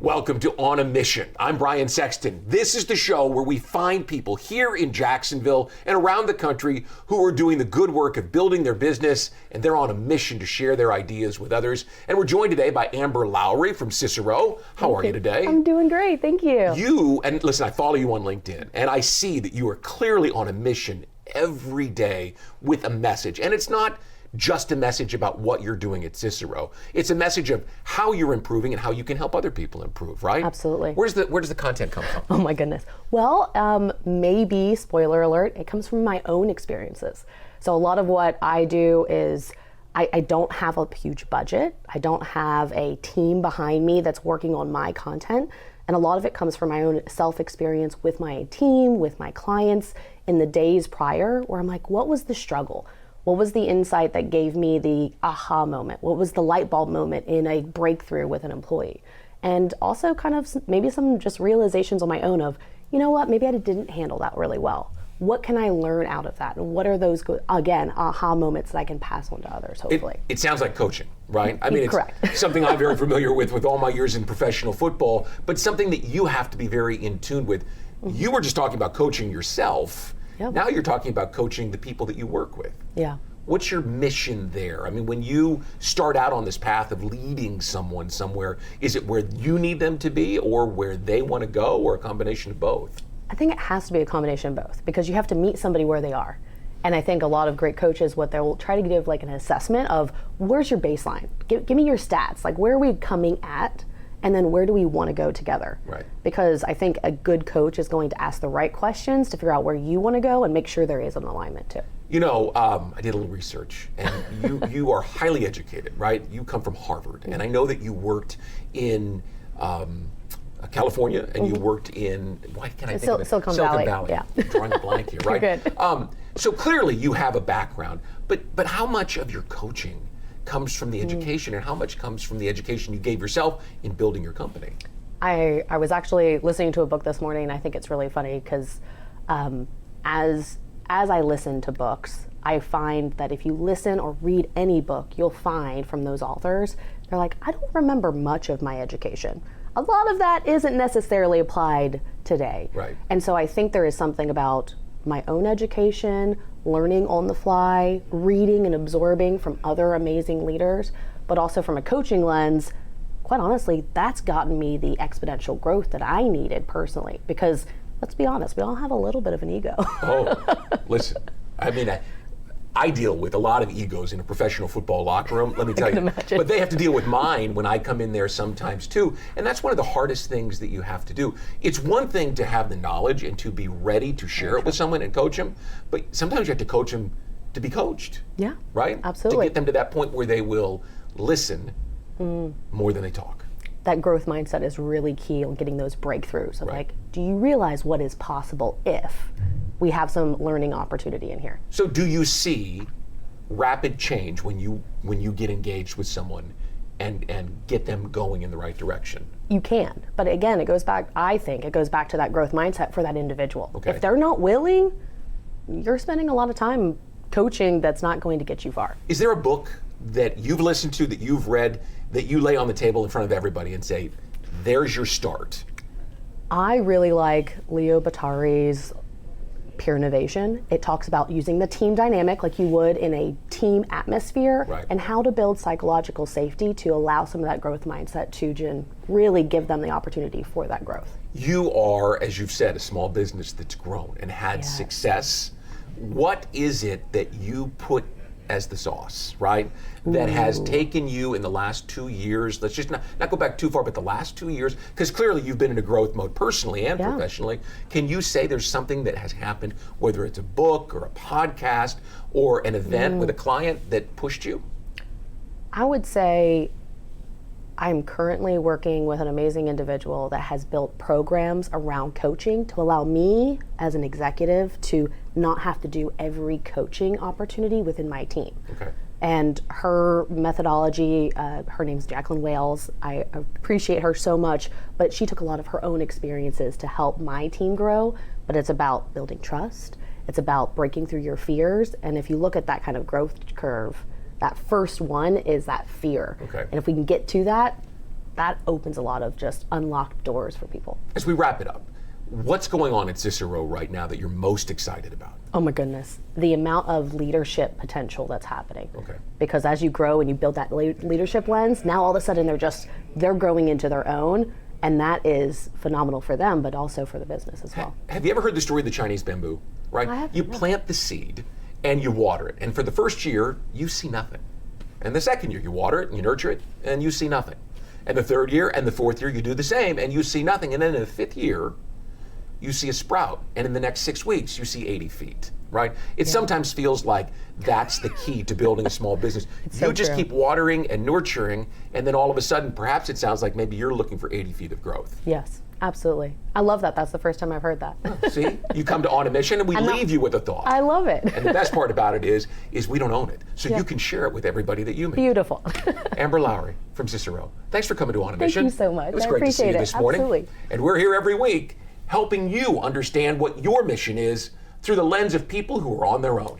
Welcome to On a Mission. I'm Brian Sexton. This is the show where we find people here in Jacksonville and around the country who are doing the good work of building their business, and they're on a mission to share their ideas with others. And we're joined today by Amber Lowry from Syssero. How are you today? I'm doing great, thank you. And listen, I follow you on LinkedIn, and I see that you are clearly on a mission every day with a message. And it's not just a message about what you're doing at Syssero. It's a message of how you're improving and how you can help other people improve, right? Absolutely. Where does the content come from? Oh my goodness. Well, maybe, spoiler alert, it comes from my own experiences. So a lot of what I do is I don't have a huge budget. I don't have a team behind me that's working on my content. And a lot of it comes from my own self-experience with my team, with my clients in the days prior, where I'm like, what was the struggle? What was the insight that gave me the aha moment? What was the light bulb moment in a breakthrough with an employee? And also kind of maybe some just realizations on my own of, you know what, maybe I didn't handle that really well. What can I learn out of that? And what are those, again, aha moments that I can pass on to others, hopefully? It sounds like coaching, right? I mean, it's correct. Something I'm very familiar with all my years in professional football, but something that you have to be very in tune with. You were just talking about coaching yourself. Yep. Now you're talking about coaching the people that you work with. Yeah. What's your mission there? I mean, when you start out on this path of leading someone somewhere, is it where you need them to be or where they want to go, or a combination of both? I think it has to be a combination of both, because you have to meet somebody where they are. And I think a lot of great coaches, what they'll try to give like an assessment of, where's your baseline? Give me your stats. Like, where are we coming at? And then where do we want to go together? Right. Because I think a good coach is going to ask the right questions to figure out where you want to go and make sure there is an alignment too. You know, I did a little research, and you are highly educated, right? You come from Harvard, and I know that you worked in California, and you worked in, why can't I think of it? Silicon Valley. Yeah. I'm drawing a blank here, right? You're good. So clearly you have a background, but how much of your coaching comes from the education, and how much comes from the education you gave yourself in building your company? I was actually listening to a book this morning, and I think it's really funny because as I listen to books, I find that if you listen or read any book, you'll find from those authors, they're like, I don't remember much of my education. A lot of that isn't necessarily applied today. Right. And so I think there is something about my own education, learning on the fly, reading and absorbing from other amazing leaders, but also from a coaching lens, quite honestly, that's gotten me the exponential growth that I needed personally. Because let's be honest, we all have a little bit of an ego. Oh, listen, I mean, I deal with a lot of egos in a professional football locker room, let me tell you. Imagine. But they have to deal with mine when I come in there sometimes too. And that's one of the hardest things that you have to do. It's one thing to have the knowledge and to be ready to share it with someone and coach them, but sometimes you have to coach them to be coached. Yeah, right? absolutely. To get them to that point where they will listen more than they talk. That growth mindset is really key on getting those breakthroughs of Right. like, do you realize what is possible if we have some learning opportunity in here? So do you see rapid change when you get engaged with someone and get them going in the right direction? You can, but again, I think it goes back to that growth mindset for that individual. Okay. If they're not willing, you're spending a lot of time coaching that's not going to get you far. Is there a book that you've listened to, that you've read, that you lay on the table in front of everybody and say, there's your start? I really like Leo Batari's Peer Innovation. It talks about using the team dynamic like you would in a team atmosphere, Right. and how to build psychological safety to allow some of that growth mindset to really give them the opportunity for that growth. You are, as you've said, a small business that's grown and had Yes. success. What is it that you put as the sauce, right? That has taken you in the last 2 years, let's just not go back too far, but the last 2 years, because clearly you've been in a growth mode personally and Yeah. professionally. Can you say there's something that has happened, whether it's a book or a podcast or an event with a client, that pushed you? I would say I'm currently working with an amazing individual that has built programs around coaching to allow me as an executive to not have to do every coaching opportunity within my team. Okay. And her methodology, her name's Jacqueline Wales. I appreciate her so much, but she took a lot of her own experiences to help my team grow. But it's about building trust. It's about breaking through your fears. And if you look at that kind of growth curve, that first one is that fear. Okay. And if we can get to that, that opens a lot of just unlocked doors for people. As we wrap it up, what's going on at Syssero right now that you're most excited about? Oh my goodness, the amount of leadership potential that's happening. Okay. Because as you grow and you build that leadership lens, now all of a sudden they're growing into their own, and that is phenomenal for them, but also for the business as well. Have you ever heard the story of the Chinese bamboo? Right? I have, You yeah. plant the seed and you water it, and for the first year you see nothing. And the second year you water it and you nurture it and you see nothing. And the third year and the fourth year you do the same and you see nothing. And then in the fifth year you see a sprout, and in the next 6 weeks you see 80 feet. Right? It sometimes feels like that's the key to building a small business. You so just true. keep watering and nurturing, and then all of a sudden, perhaps it sounds like maybe you're looking for 80 feet of growth. Yes, absolutely. I love that. That's the first time I've heard that. See, you come to On a Mission, and we leave you with a thought. I love it. And the best part about it is we don't own it, so you can share it with everybody that you meet. Beautiful. Amber Lowry from Syssero, thanks for coming to On a Mission. you so much. It was I great to see you appreciate it. this morning. Absolutely. And we're here every week helping you understand what your mission is through the lens of people who are on their own.